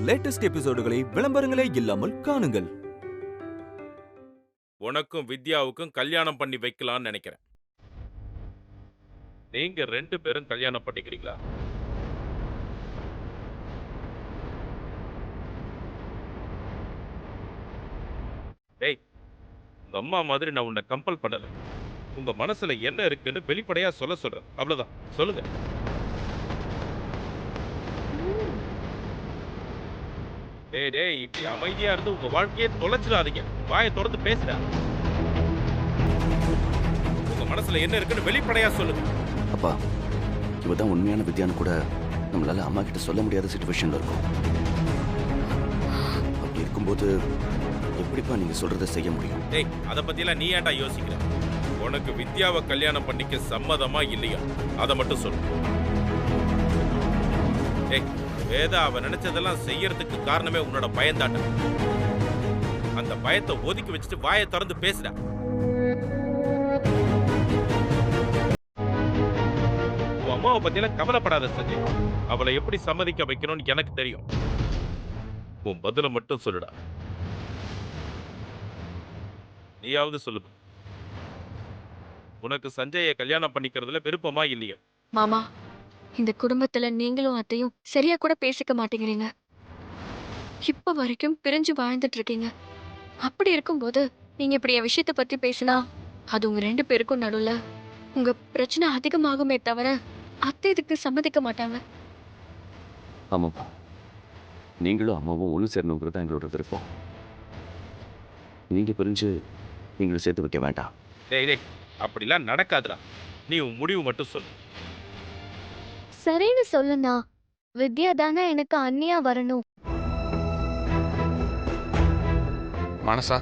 Latest எபிசோடுகளை விளம்பரங்களே இல்லாமல் காணுங்கள். உனக்கும் வித்யாவுக்கும் கல்யாணம் பண்ணி வைக்கலாம்னு நினைக்கிறேன். நீங்க 2 பேரும் கல்யாணம் பண்ணிக்கிறீங்களா? டேய், உங்க அம்மா மாதிரி நான் உன்னை கம்பல் பண்ணல. உங்க மனசுல என்ன இருக்குன்னு வெளிப்படையா சொல்றேன். அவ்வளவுதான். சொல்லுங்க. டேய், இப்படி அமைதியா இருந்து உங்க வாழ்க்கையை தொலைச்சிடாதீங்க. வாயை திறந்து பேசுற. உங்க மனசுல என்ன இருக்குன்னு வெளிப்படையா சொல்லுங்க. அப்பா, இவதான் உண்மையான வித்யான்னு கூட நம்மளால அம்மா கிட்ட சொல்ல முடியாத சிச்சுவேஷன்ல இருக்கும். அப்படி இருக்கும்போது எப்படிப்பா நீங்க சொல்றதை செய்ய முடியும்? டேய், அத பத்தியெல்லாம் நீ ஏன்டா யோசிக்கிற? உனக்கு வித்யாவை கல்யாணம் பண்ணிக்க சம்மதமா இல்லையா? அதை மட்டும் சொல்லு. டேய், வேதா அவ நினைச்சதெல்லாம் செய்யறதுக்கு காரணமே உன்னோட பயந்தாட்ட. அந்த பயத்தை ஒதுக்கி வச்சுட்டு வாயை திறந்து பேசுற. உன் அம்மாவை பத்தியெல்லாம் கவலைப்படாத சஞ்சய். அவளை எப்படி சம்மதிக்க வைக்கணும்னு எனக்கு தெரியும். உன் பதில மட்டும் சொல்லுடா. நீயாவது சொல்லு. உனக்கு சஞ்சயை கல்யாணம் பண்ணிக்கிறதுல விருப்பமா இல்லையா? மாமா, இந்த குடும்பத்துல நீங்களும் அத்தையும் சரியா கூட பேசிக்க மாட்டேங்கிறீங்க. இப்ப வரைக்கும் பிரிஞ்சு வாழ்ந்துட்டு இருக்கீங்க. அப்படி இருக்கும்போது நீங்க இப்படி என் விஷயத்த பத்தி பேசினா அது உங்க 2 பேருக்கும் நடுவுல உங்க பிரச்சனை அதிகமாகுமே தவிர அத்தை இதுக்கு சம்மதிக்க மாட்டாங்க. ஆமாப்பா, நீங்களும் அம்மாவும் ஒன்று சேரணுங்கிறது எங்களோட விருப்பம். நீங்க பிரிஞ்சு நீங்களும் சேர்த்து வைக்க வேண்டாம். டேய், அப்படிலாம் நடக்காதுடா. நீ உன் முடிவு மட்டும் சொல்லு. சரின்னு சொல்லுண்ணா. வித்யா தானே எனக்கு அண்ணியா வரணும். மனசா,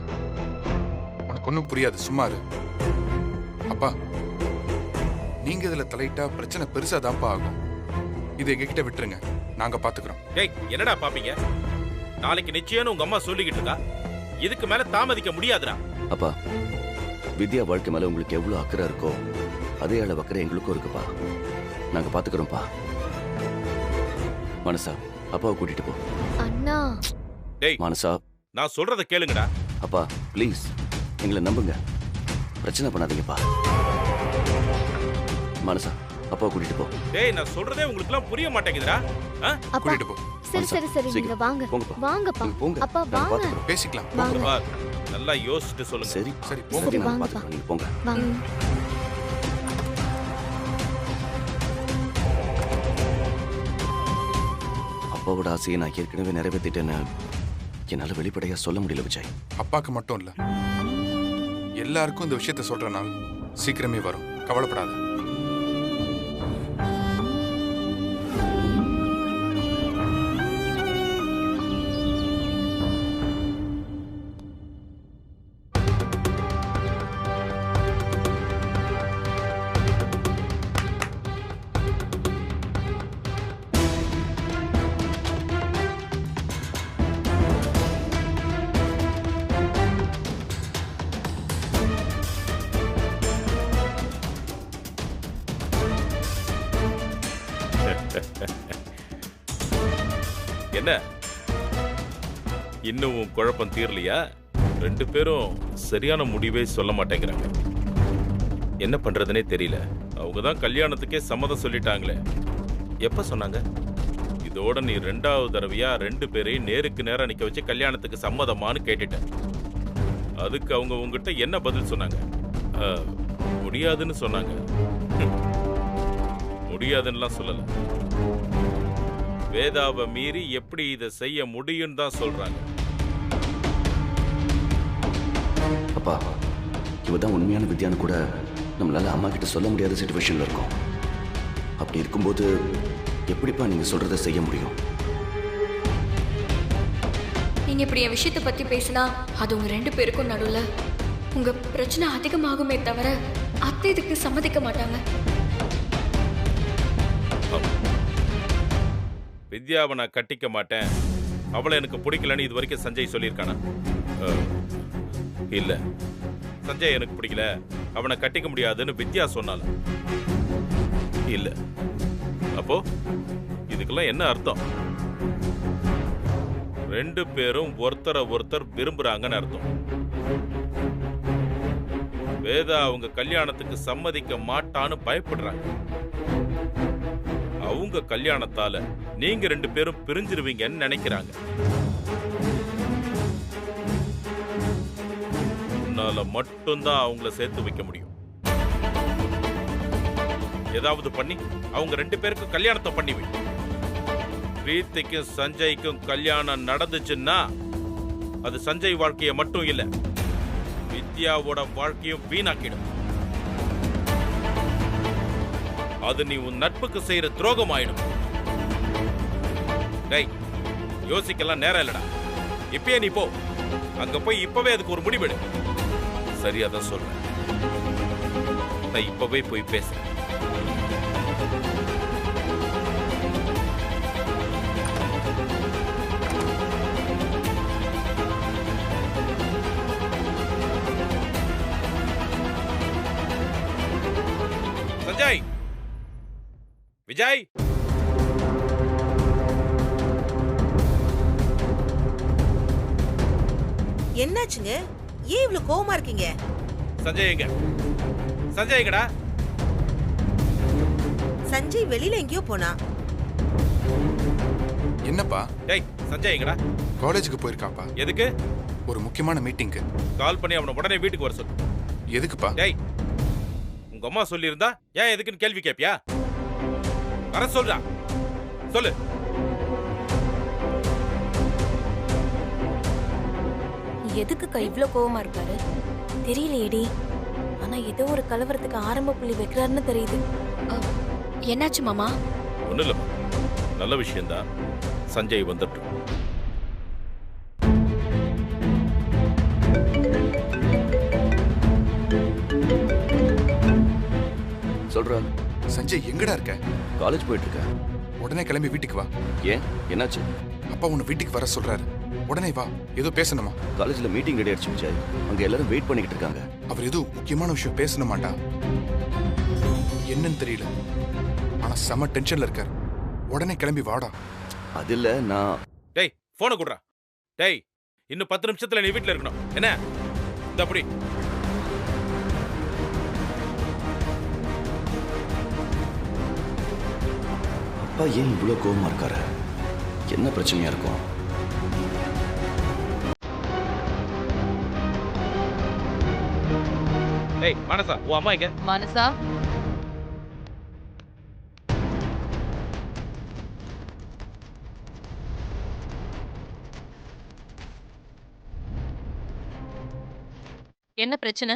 உனக்கு ஒன்றும் புரியாது, சும்மா இரு. அப்பா, நீங்க இதுல தலையிட்டா பிரச்சனை பெருசாதான்ப்பா ஆகும். இது எங்ககிட்ட விட்டுருங்க, நாங்க பாத்துக்கிறோம். டேய், என்னடா பாப்பீங்க? நாளைக்கு நிச்சயம்னு உங்க அம்மா சொல்லிக்கிட்டு இருக்கா. இதுக்கு மேல தாமதிக்க முடியாதுடா. அப்பா, வித்யா வாழ்க்கை மேல உங்களுக்கு எவ்வளவு அக்கறை இருக்கோ அதே அளவு அக்கறை எங்களுக்கும் இருக்குப்பா. நாங்க பாத்துக்கிறோம்ப்பா. மனசா, அப்பாவை கூட்டிட்டு போ. அண்ணா. டேய் மனசா, நான் சொல்றத கேளுங்கடா. அப்பா ப்ளீஸ் எங்களை நம்புங்க. பிரச்சனை பண்ணாதீங்கப்பா. மனசா, அப்பாவை கூட்டிட்டு போ. டேய், நான் சொல்றதே உங்களுக்கு எல்லாம் புரிய மாட்டேங்குதுடா. அப்பா, கூட்டிட்டு போ. சரி நீங்க வாங்க. வாங்கப்பா. போங்க. அப்பா நாங்க வாங்க. பாத்துக்கிறோம். பேசிக்கலாம். வாங்க. நல்லா யோசிச்சுட்டு சொல்லுங்க. சரி சரி, சரி, போங்க. நாங்க வாங்கப்பா. பாத்துக்கிறோம். நீங்க போங்க. வாங்க. அப்பாவோட ஆசையை நான் ஏற்கனவே நிறைவேற்றிட்டேன்னு என்னால வெளிப்படையா சொல்ல முடியல விஜய். அப்பாக்கு மட்டும் இல்ல, எல்லாருக்கும் இந்த விஷயத்த சொல்ற நாள் சீக்கிரமே வரும். கவலைப்படாத. என்ன இன்னும் உன் குழப்பம் தீரலையா? 2 பேரும் சரியான முடிவே சொல்ல மாட்டேங்கிறாங்க. என்ன பண்றதுனே தெரியல. அவங்க தான் கல்யாணத்துக்கே சம்மதம் சொல்லிட்டாங்களே. எப்ப சொன்னாங்க? இதோட நீ 2வது தடவையா 2 பேரையும் நேருக்கு நேரா நிக்க வச்சு கல்யாணத்துக்கு சம்மதமானு கேட்டுட்டேன். அதுக்கு அவங்க உங்ககிட்ட என்ன பதில் சொன்னாங்க? முடியாதுன்னு சொன்னாங்க. முடியாதுன்னுலாம் சொல்லல. வேதாவை மீறி எப்படி இதை செய்ய முடியும் தான் சொல்றாங்க. அப்பா, இவதான் உண்மையான வித்யான்னு கூட நம்மளால அம்மா கிட்ட சொல்ல முடியாத சிச்சுவேஷன்ல இருக்கும். அப்படி இருக்கும்போது எப்படிப்பா நீங்க சொல்றதை செய்ய முடியும்? நீங்க இப்படி என் விஷயத்த பத்தி பேசினா அது உங்க 2 பேருக்கும் நடுவுல உங்க பிரச்சனை அதிகமாகுமே தவிர அத்தை இதுக்கு சம்மதிக்க மாட்டாங்க. வித்யாவை நான் கட்டிக்க மாட்டேன், அவளை எனக்கு பிடிக்கலன்னு இது வரைக்கும் சஞ்சய் சொல்லியிருக்கானா? இல்ல, சஞ்சய் எனக்கு பிடிக்கல, அவனை கட்டிக்க முடியாதுன்னு வித்யா சொன்னால. இல்ல, அப்போ இதுக்கெல்லாம் என்ன அர்த்தம்? ரெண்டு பேரும் ஒருத்தரை ஒருத்தர் விரும்புறாங்கன்னு அர்த்தம். வேதா அவங்க கல்யாணத்துக்கு சம்மதிக்க மாட்டான்னு பயப்படுறாங்க. அவங்க கல்யாணத்தால நீங்க ரெண்டு பேரும் பிரிஞ்சிருவீங்கன்னு நினைக்கிறாங்க. உன்னால மட்டும்தான் அவங்கள சேர்த்து வைக்க முடியும். ஏதாவது பண்ணி அவங்க ரெண்டு பேருக்கும் கல்யாணத்தை பண்ணி வை. பிரீத்திக்கும் சஞ்சய்க்கும் கல்யாணம் நடந்துச்சுன்னா அது சஞ்சய் வாழ்க்கைய மட்டும் இல்ல, வித்யாவோட வாழ்க்கையும் வீணாக்கிடும். அது நீ உன் நட்புக்கு செய்யற துரோகம் ஆயிடும். டேய், யோசிக்கலாம் நேரம் இல்லடா. இப்பயே நீ போ. அங்க போய் இப்பவே அதுக்கு ஒரு முடிவெடு. சரியாதான் சொல்றேன். நான் இப்பவே போய் பேசுறேன். சஞ்சய், விஜய், என்னாச்சுங்க? ஏன் இவ்வளவு கோவமா இருக்கீங்க? சஞ்சய் எங்க? சஞ்சய் எங்கடா? சஞ்சய் வெளியில எங்கேயோ போனா. என்னப்பா? டேய், சஞ்சய் எங்கடா? காலேஜுக்கு போயிருக்காப்பா. எதுக்கு? ஒரு முக்கியமான மீட்டிங்க்கு. கால் பண்ணி அவனை உடனே வீட்டுக்கு வர சொல்லு. எதுக்குப்பா? டேய், உங்க அம்மா சொல்லியிருந்தா ஏன் எதுக்குன்னு கேள்வி கேப்பியா? வர சொல்றா, சொல்லு. எதுக்குக்கா இவ்ளோ கோவமா இருக்காரு தெரியலையேடி. ஆனா ஏதோ ஒரு கலவரத்துக்கு ஆரம்ப புள்ளி வைக்கிறாருன்னு தெரியுது. என்னாச்சு மாமா? ஒண்ணு இல்லம்மா, நல்ல விஷயம்தான். சஞ்சய் வந்துட்டு சொல்றா. சஞ்சய் எங்கடா இருக்க? காலேஜ் போயிட்டு இருக்க. உடனே கிளம்பி வீட்டுக்கு வா. ஏன், என்னாச்சு? அப்பா உன்னை வீட்டுக்கு வர சொல்றாரு. உடனே வா, ஏதோ பேசணுமா? காலேஜ்ல மீட்டிங் ரெடி ஆயிடுச்சு விஜய். அங்க எல்லாரும் வெயிட் பண்ணிக்கிட்டு இருக்காங்க. அவர் ஏதோ முக்கியமான விஷயம் பேசணுமாண்டா. என்னன்னு தெரியல, ஆனா செம டென்ஷன்ல இருக்காரு. உடனே கிளம்பி வாடா. அது இல்ல, நான் டேய் போனை குடுறா. டேய், இன்னும் 10 நிமிஷத்துல நீ வீட்டுல இருக்கணும். என்ன இந்த அப்படி? அப்பா ஏன் இவ்வளவு கோவமா இருக்காரு? என்ன பிரச்சனையா இருக்கும்? டேய் மனசா, உன் அம்மா எங்க? மனசா, என்ன பிரச்சனை?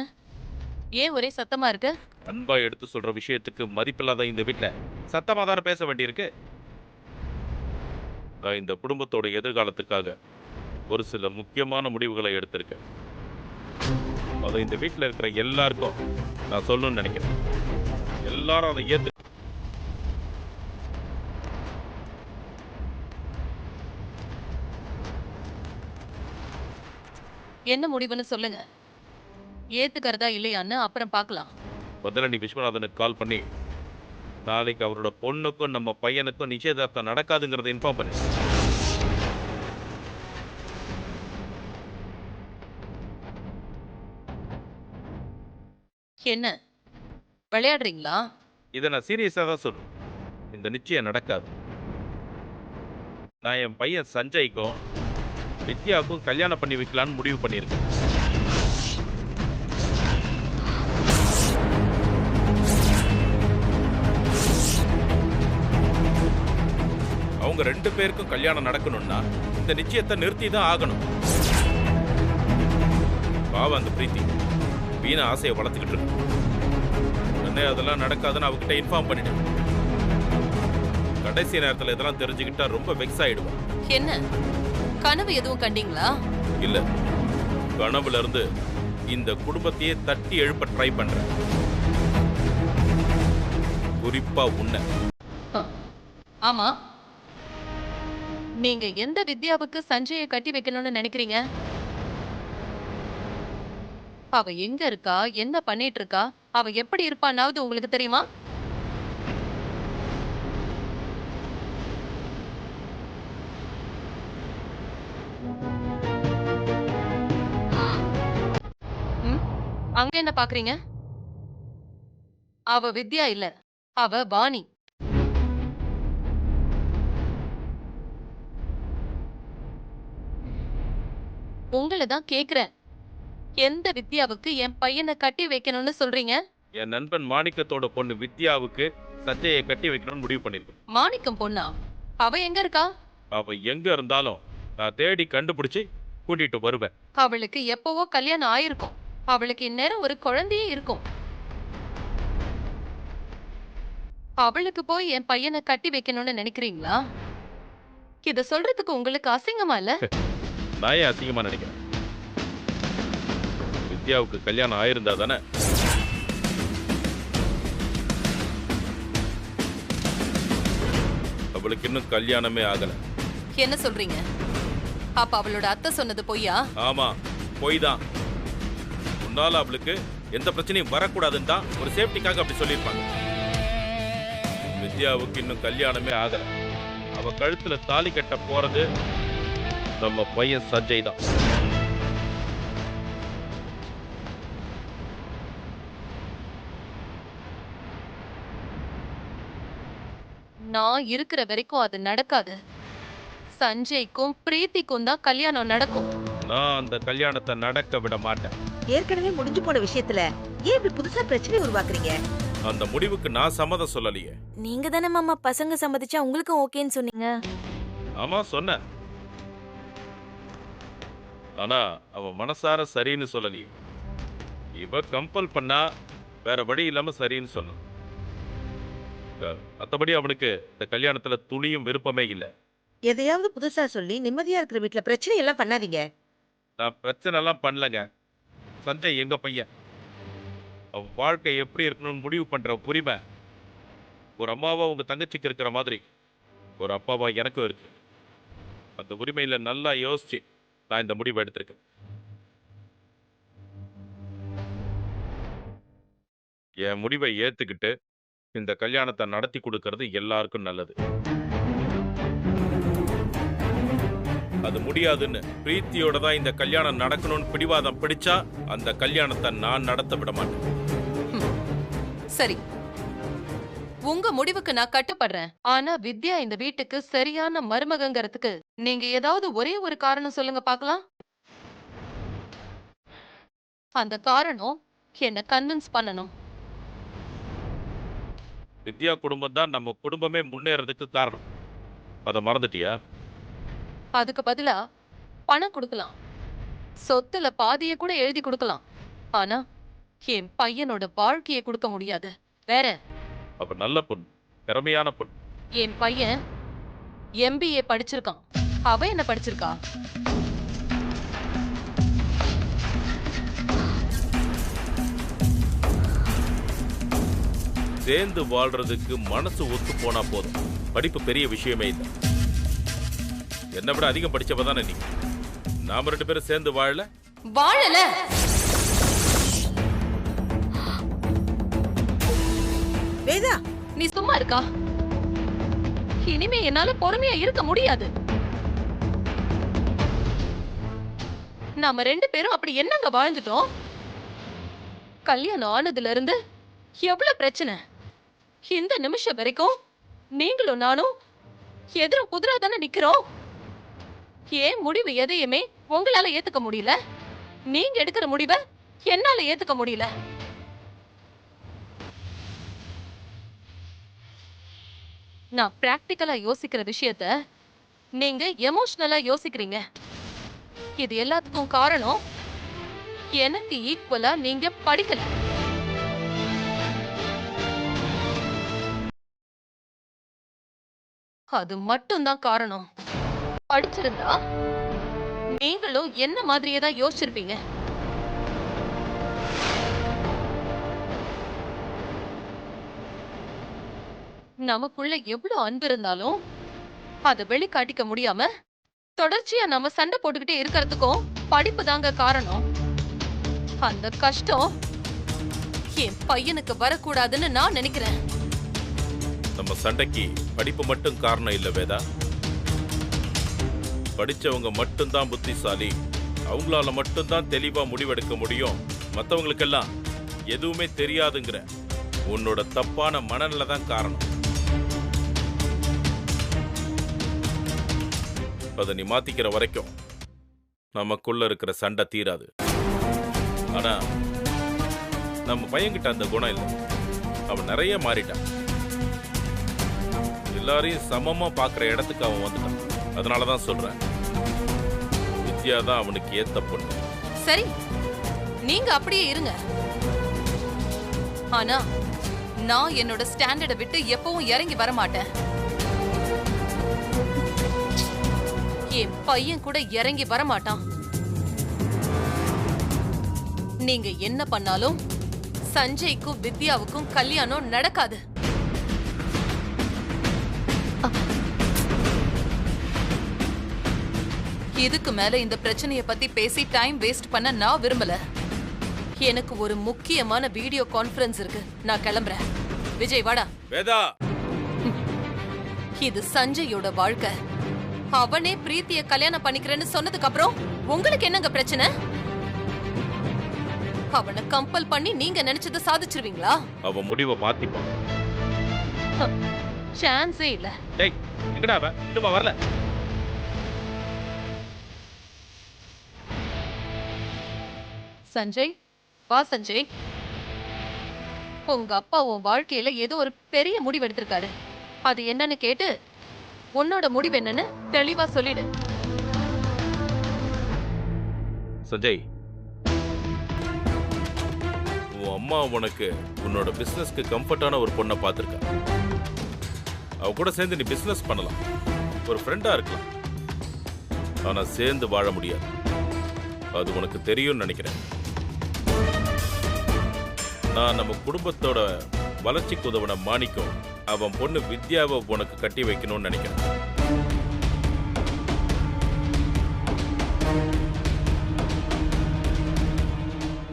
ஏன் ஒரே சத்தமா இருக்கு? அன்பா எடுத்து சொல்ற விஷயத்துக்கு மதிப்பில்லாத இந்த வீட்டுல சத்தமா தானே பேச வேண்டியிருக்கு. நான் இந்த குடும்பத்தோட எதிர்காலத்துக்காக ஒரு சில முக்கியமான முடிவுகளை எடுத்திருக்கேன். அதை இந்த வீட்டுல இருக்கிற எல்லாருக்கும் நான் சொல்லணும்னு நினைக்கிறேன். எல்லாரும் அதை ஏத்து. என்ன முடிவுன்னு சொல்லுங்க. ஏத்துக்கிறதா இல்லையான்னு அப்புறம் பார்க்கலாம். முதல்ல நீ விஸ்வநாதனுக்கு கால் பண்ணி நாளைக்கு அவரோட பொண்ணுக்கும் நம்ம பையனுக்கும் நிச்சயதார்த்தம் நடக்காதுங்கிறத இன்ஃபார்ம் பண்ணு. என்ன விளையாடுறீங்களா? இதை நான் சீரியஸாக தான் சொல்றேன். இந்த நிச்சயம் நடக்காது. நான் என் பையன் சஞ்சய்க்கும் வித்யாவுக்கும் கல்யாணம் பண்ணி வைக்கலான்னு முடிவு பண்ணியிருக்கேன். அவங்க ரெண்டு பேருக்கும் கல்யாணம் நடக்கணும்னா இந்த நிச்சயத்தை நிறுத்தி தான் ஆகணும். பாவம் அந்த பிரீத்தி வீண ஆசையை வளர்த்துக்கிட்டு இருக்கு. உடனே அதெல்லாம் நடக்காதுன்னு அவகிட்ட இன்ஃபார்ம் பண்ணிட்டேன். கடைசி நேரத்தில் இதெல்லாம் தெரிஞ்சுக்கிட்டா ரொம்ப வெக்ஸ் ஆயிடுவான். என்ன கனவு எதுவும் கண்டீங்களா? இல்ல, கனவுல இருந்து இந்த குடும்பத்தையே தட்டி எழுப்ப ட்ரை பண்றேன். குறிப்பா உன்னை. ஆமா, நீங்க எந்த வித்யாவுக்கு சஞ்சயை கட்டி வைக்கணும்னு நினைக்கிறீங்க? அவ எங்க இருக்கா, என்ன பண்ணிட்டு இருக்கா, அவ எப்படி இருப்பான்னாவது உங்களுக்கு தெரியுமா? அங்க என்ன பாக்குறீங்க? அவ வித்யா இல்ல, அவ வாணி. உங்களை தான் கேக்குறேன். எந்த வித்யாவுக்கு என் பையனை கட்டி வைக்கணும்னு சொல்றீங்க? என் நண்பன் மாணிக்கத்தோட பொண்ணு வித்யாவுக்கு சஞ்சயை கட்டி வைக்கணும்னு முடிவு பண்ணிருக்கேன். மாணிக்கம் பொண்ணா? அவ எங்க இருக்கா? அவ எங்க இருந்தாலும் நான் தேடி கண்டுபிடிச்சு கூட்டிட்டு வருவேன். அவளுக்கு எப்பவோ கல்யாணம் ஆயிருக்கும். அவளுக்கு இந்நேரம் ஒரு குழந்தையே இருக்கும். அவளுக்கு போய் என் பையனை கட்டி வைக்கணும்னு நினைக்கிறீங்களா? இத சொல்றதுக்கு உங்களுக்கு அசிங்கமா இல்ல? நான் ஏன் அசிங்கமா நினைக்கிறேன்? வித்யாவுக்கு கல்யாணம் ஆயிருந்தா தானே. அவளுக்கு இன்னும் கல்யாணமே ஆகல. என்ன சொல்றீங்க? அப்ப அவளோட அத்தை சொன்னது பொய்யா? ஆமா, போய் தான். முன்னால அவளுக்கு எந்த பிரச்சனையும் வரக்கூடாதுன்னு தான் ஒரு சேஃப்டிக்காக அப்படி சொல்லியிருப்பாங்க. வித்யாவுக்கு இன்னும் கல்யாணமே ஆகல. அவ கழுத்துல தாலி கட்ட போறது நம்ம பையன் சஞ்சய் தான். நான் இருக்கிற வரைக்கும் அது நடக்காது. சஞ்சய்க்கும் பிரீத்திக்கும் தான் கல்யாணம் நடக்கும். நான் அந்த கல்யாணத்தை நடக்க விட மாட்டேன். ஏற்கனவே முடிஞ்சு போன விஷயத்துல ஏன் இப்படி புதுசா பிரச்சனை உருவாக்குறீங்க? அந்த முடிவுக்கு நான் சம்மதம் சொல்லலையே. நீங்க தானே மாமா பசங்க சம்மதிச்சா உங்களுக்கும் ஓகேன்னு சொன்னீங்க. ஆமா சொன்னேன். ஆனா அவ மனசார சரின்னு சொல்லலையே. இவ கம்பல் பண்ணா வேற வழி இல்லாம சரின்னு சொன்ன. மத்தபடி அவனுக்கு இந்த கல்யாணத்துல துணியும் விருப்பமே இல்லை. எதையாவது புதுசா சொல்லி நிம்மதியா இருக்கிற வீட்டுல பிரச்சனை எல்லாம் பண்ணாதீங்க. நான் பிரச்சனை எல்லாம் பண்ணலங்க. சஞ்சய் எங்க பையன். அவன் வாழ்க்கை எப்படி இருக்கணும்னு முடிவு பண்ற உரிமை ஒரு அம்மாவா உங்க தங்கச்சிக்கு இருக்கிற மாதிரி ஒரு அப்பாவா எனக்கும் இருக்கு. அந்த உரிமையில நல்லா யோசிச்சு நான் இந்த முடிவை எடுத்திருக்கேன். என் முடிவை ஏத்துக்கிட்டு இந்த கல்யாணத்தை நடத்தி கொடுக்கறது எல்லாருக்கும் நல்லது. அது முடியாதுன்னு பிரீத்தியோட தான் இந்த கல்யாணம் நடக்கணும்னு பிடிவாதம் பிடிச்சா அந்த கல்யாணத்தை நான் நடத்த விட மாட்டேன். சரி, உங்க முடிவுக்கு நான் கட்டுப்படுறேன். ஆனா வித்யா இந்த வீட்டுக்கு சரியான மருமகங்கிறதுக்கு நீங்க ஏதாவது ஒரே ஒரு காரணம் சொல்லுங்க பார்க்கலாம். அந்த காரணம் என்ன கன்வின்ஸ் பண்ணணும். வித்யா குடும்பம் தான் நம்ம குடும்பமே முன்னேறதுக்கு காரணம். அதை மறந்துட்டியா? அதுக்கு பதிலா பணம் கொடுக்கலாம், சொத்துல பாதியை கூட எழுதி கொடுக்கலாம். ஆனா என் பையனோட வாழ்க்கையை கொடுக்க முடியாது. வேற அப்ப நல்ல பொண்ணு, திறமையான பொண்ணு. என் பையன் MBA படிச்சிருக்கான். அவ என்ன படிச்சிருக்கா? சேர்ந்து வாழ்றதுக்கு மனசு ஒத்து போனா போதும். படிப்பு பெரிய விஷயமே இல்லை. என்னை விட அதிகம் படிச்சவ தானே நீ. நாம 2 பேரும் சேர்ந்து வாழல. வேதா, நீ சும்மா இருக்கா? இனிமே என்னால பொறுமையா இருக்க முடியாது. நாம 2 பேரும் அப்படி என்னங்க வாழ்ந்துட்டோம்? கல்யாணம் ஆனதுல இருந்து எவ்வளவு பிரச்சனை. இந்த நிமிஷம் வரைக்கும் நீங்களும் நானும் எதிரும் புதிரா தானே நிக்கிறோம். ஏன் முடிவு எதையுமே உங்களால ஏத்துக்க முடியல? நீங்க எடுக்கிற முடிவை என்னால ஏத்துக்க முடியல. நான் பிராக்டிக்கலா யோசிக்கிற விஷயத்த நீங்க எமோஷனலா யோசிக்கிறீங்க. இது எல்லாத்துக்கும் காரணம் எனக்கு ஈக்குவலா நீங்க படிக்கல. அது மட்டும்தான் காரணம். படிச்சிருந்தா நீங்களும் என்ன மாதிரியே தான் யோசிச்சிருப்பீங்க. நமக்குள்ள எவ்வளவு அன்பு இருந்தாலும் அதை வெளிக்காட்டிக்க முடியாம தொடர்ச்சியா நம்ம சண்டை போட்டுக்கிட்டே இருக்கிறதுக்கும் படிப்பு தாங்க காரணம். அந்த கஷ்டம் என் பையனுக்கு வரக்கூடாதுன்னு நான் நினைக்கிறேன். நம்ம சண்டைக்கு படிப்பு மட்டும் காரணம் இல்ல வேதா. படிச்சவங்க மட்டும்தான் புத்திசாலி, அவங்களால மட்டும்தான் தெளிவா முடிவெடுக்க முடியும் மத்தவங்களுக்கெல்லாம் எதுவுமே தெரியாதுங்கிற உன்னோட தப்பான மனநிலை தான் காரணம். அதை நீ மாத்திக்கிற வரைக்கும் நமக்குள்ள இருக்கிற சண்டை தீராது. ஆனா நம்ம பையன்கிட்ட அந்த குணம் இல்லை. அவன் நிறைய மாறிட்டான். எல்லாரையும் சமமா பாக்குற இடத்துக்கு அவன் வந்துட்டான். அதனாலதான் சொல்றேன், வித்யா தான் அவனுக்கு ஏத்த பொண்ணு. சரி, நீங்க அப்படியே இருங்க. ஆனா நான் என்னோட ஸ்டாண்டர்டை விட்டு எப்பவும் இறங்கி வர மாட்டேன். என் பையன் கூட இறங்கி வர மாட்டான். நீங்க என்ன பண்ணாலும் சஞ்சய்க்கும் வித்யாவுக்கும் கல்யாணம் நடக்காது. இதுக்கு மேல இந்த பிரச்சனைய பத்தி பேசி டைம் வேஸ்ட் பண்ண நான் விரும்பல. எனக்கு ஒரு முக்கியமான வீடியோ கான்ஃபரன்ஸ் இருக்கு. நான் கிளம்புறேன். விஜய் வாடா. வேதா, இது சஞ்சயோட வாழ்க்கை. அவனே பிரீத்திய கல்யாணம் பண்ணிக்கிறேன்னு சொன்னதுக்கு அப்புறம் உங்களுக்கு என்னங்க பிரச்சனை? அவனை கம்பல் பண்ணி நீங்க நினைச்சதை சாதிச்சிருவீங்களா? அவன் முடிவை மாத்திப்பான். சான்ஸே இல்ல. டேய், எங்கடா அவன்? இன்னுமா வரல? சஞ்சய், வா சஞ்சய். உங்க அப்பா உன் வாழ்க்கையில ஏதோ ஒரு பெரிய முடிவு எடுத்திருக்காரு. அது என்னன்னு கேட்டு உன்னோட முடிவு என்னன்னு தெளிவா சொல்லிடு. சஞ்சய், உன் அம்மா உனக்கு உன்னோட பிசினஸ்க்கு கம்ஃபர்டான ஒரு பொண்ணை பார்த்திருக்கா. அவ கூட சேர்ந்து நீ பிசினஸ் பண்ணலாம், ஒரு ஃப்ரெண்டா இருக்கலாம். ஆனா சேர்ந்து வாழ முடியாது. அது உனக்கு தெரியும்னு நினைக்கிறேன். நான் நம்ம குடும்பத்தோட வளர்ச்சிக்கு உதவின மாணிக்கம் அவன் பொண்ணு வித்யாவை உனக்கு கட்டி வைக்கணும்னு நினைக்கிறேன்.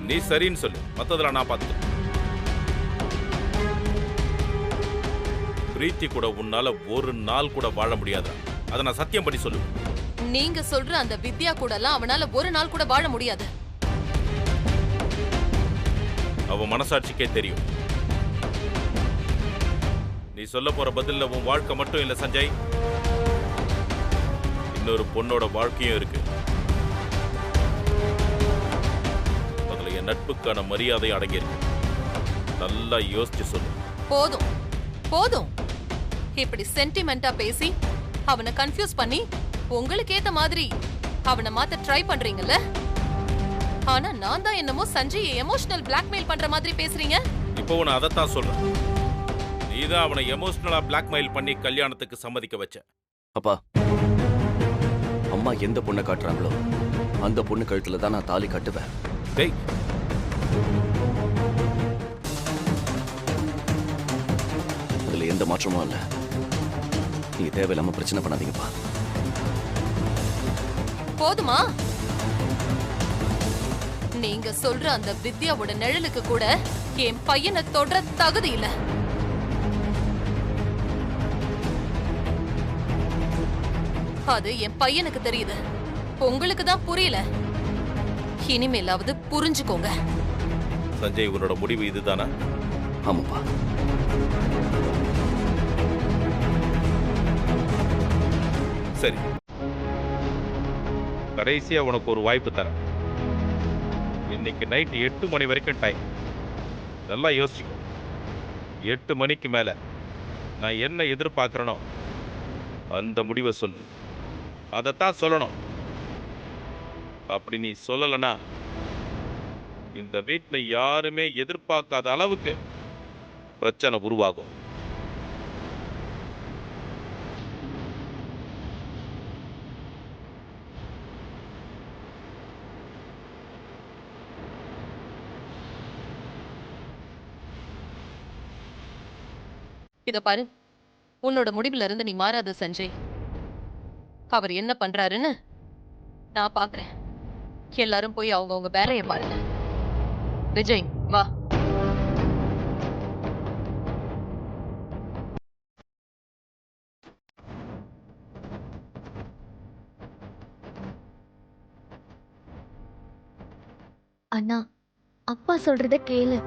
நீ சரின்னு சொல்லு, மத்ததெல்லாம் நான் பார்த்துக்கிறேன். பிரீத்தி கூட உன்னால ஒரு நாள் கூட வாழ முடியாதா? அதை நான் சத்தியம் பண்ணி சொல்லு. நீங்க சொல்ற அந்த வித்யா கூட எல்லாம் அவனால ஒரு நாள் கூட வாழ முடியாது. அவன் மனசாட்சிக்கே தெரியும். நீ சொல்ல போற பதில்ல உன் வாழ்க்கை மட்டும் இல்ல சஞ்சய், இன்னொரு பொண்ணோட வாழ்க்கையும் இருக்கு. அதுல என் நட்புக்கான மரியாதை அடங்கியிருக்கு. நல்லா யோசிச்சு சொல்லு. போதும் போதும், இப்படி சென்டிமெண்டா பேசி அவனை கன்ஃபியூஸ் பண்ணி உங்களுக்கு ஏத்த மாதிரி அவனை மாத்த ட்ரை பண்றீங்கல்ல? ஆனா நான் தான் என்னமோ சஞ்சய் எமோஷனல் பிளாக்மெயில் பண்ற மாதிரி பேசுறீங்க. இப்போ நான் அதைத்தான் சொல்றேன். நீதான் அவனை எமோஷனலா பிளாக்மெயில் பண்ணி கல்யாணத்துக்கு சம்மதிக்க வச்ச. அப்பா, அம்மா எந்த பொண்ணை காட்டுறாங்களோ அந்த பொண்ணு கழுத்துல தான் நான் தாலி கட்டுவேன். டேய், அதுல எந்த மாற்றமும் இல்ல. நீங்க தேவையில்லாம பிரச்சனை பண்ணாதீங்கப்பா. போதுமா? நீங்க சொல்ற அந்த வித்யாவோட நிழலுக்கு கூட என் பையனை தொடர தகுதி இல்ல. அது என் பையனுக்கு தெரியுது, உங்களுக்கு தான் புரியல. இனிமேலாவது புரிஞ்சுக்கோங்க. சஞ்சய், உன்னோட முடிவு இதுதானா? ஆமாப்பா. சரி, கடைசியா உனக்கு ஒரு வாய்ப்பு தரேன். இன்னைக்கு நைட் 8 மணி வரைக்கும் டைம். நல்லா யோசிச்சுக்கோ. 8 மணிக்கு மேல நான் என்ன எதிர்பார்க்கிறேனோ அந்த முடிவை சொல்லு. அதைத்தான் சொல்லணும். அப்படி நீ சொல்லலைன்னா இந்த வீட்டில் யாருமே எதிர்பார்க்காத அளவுக்கு பிரச்சனை உருவாகும். இத பாரு, உன்னோட முடிவுல இருந்து நீ மாறாத சஞ்சய். அவர் என்ன பண்றாருன்னு நான் பாக்குறேன். எல்லாரும் போய் அவங்கவங்க வேலையை பாருங்க. விஜய் வா. அண்ணா, அப்பா சொல்றத கேளு.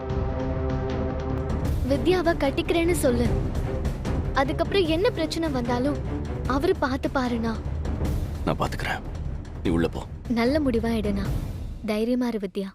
வித்யாவை கட்டிக்கிறேன்னு சொல்லு. அதுக்கப்புறம் என்ன பிரச்சனை வந்தாலும் அவரு பார்த்து பாருண்ணா. நான் பாத்துக்கிறேன். நீ உள்ள போ. நல்ல முடிவா எடுனா. தைரியமா இரு வித்யா.